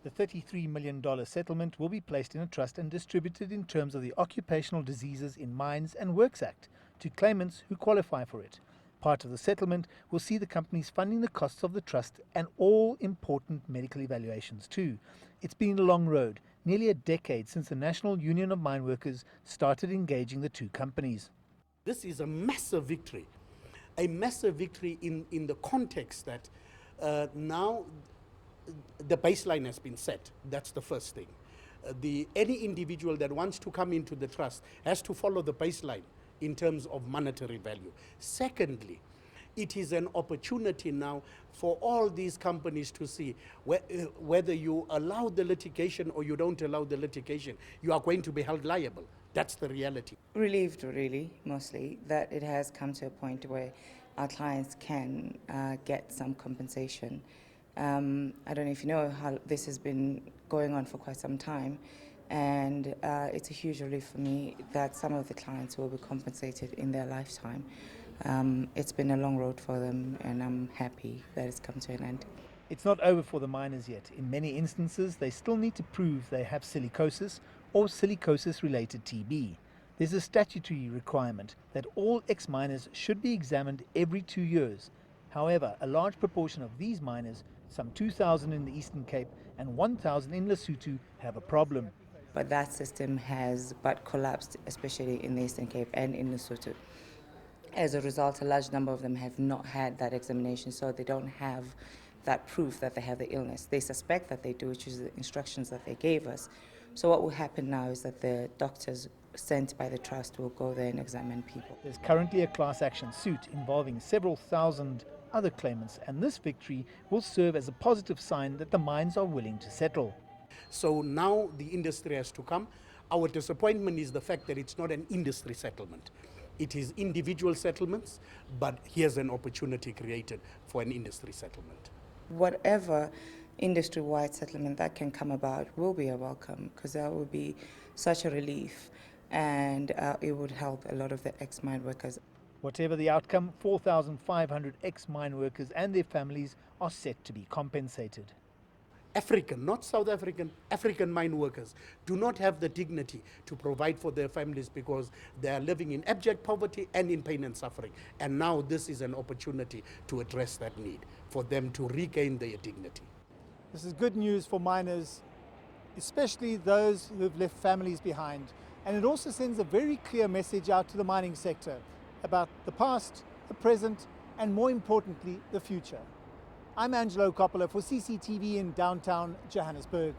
The $33 million settlement will be placed in a trust and distributed in terms of the Occupational Diseases in Mines and Works Act to claimants who qualify for it. Part of the settlement will see the companies funding the costs of the trust and all important medical evaluations too. It's been a long road, nearly a decade since the National Union of Mine Workers started engaging the two companies. This is a massive victory in the context that now the baseline has been set. That's the first thing. Any individual that wants to come into the trust has to follow the baseline in terms of monetary value. Secondly, it is an opportunity now for all these companies to see whether you allow the litigation or you don't allow the litigation, you are going to be held liable. That's the reality. Relieved, really, mostly, that it has come to a point where our clients can get some compensation. I don't know if you know how this has been going on for quite some time, and it's a huge relief for me that some of the clients will be compensated in their lifetime. It's been a long road for them, and I'm happy that it's come to an end. It's not over for the miners yet. In many instances, they still need to prove they have silicosis or silicosis-related TB. There's a statutory requirement that all ex-miners should be examined every 2 years. However, a large proportion of these miners, some 2,000 in the Eastern Cape and 1,000 in Lesotho, have a problem. But that system has collapsed, especially in the Eastern Cape and in Lesotho. As a result, a large number of them have not had that examination, so they don't have that proof that they have the illness. They suspect that they do, which is the instructions that they gave us. So what will happen now is that the doctors sent by the trust will go there and examine people. There's currently a class action suit involving several thousand other claimants, and this victory will serve as a positive sign that the mines are willing to settle. So now the industry has to come. Our disappointment is the fact that it's not an industry settlement. It is individual settlements, but here's an opportunity created for an industry settlement. Whatever industry-wide settlement that can come about will be a welcome, because that would be such a relief, and it would help a lot of the ex-mine workers. Whatever the outcome, 4,500 ex-mine workers and their families are set to be compensated. African, not South African, African mine workers do not have the dignity to provide for their families because they are living in abject poverty and in pain and suffering. And now this is an opportunity to address that need, for them to regain their dignity. This is good news for miners, especially those who have left families behind. And it also sends a very clear message out to the mining sector about the past, the present, and more importantly, the future. I'm Angelo Coppola for CCTV in downtown Johannesburg.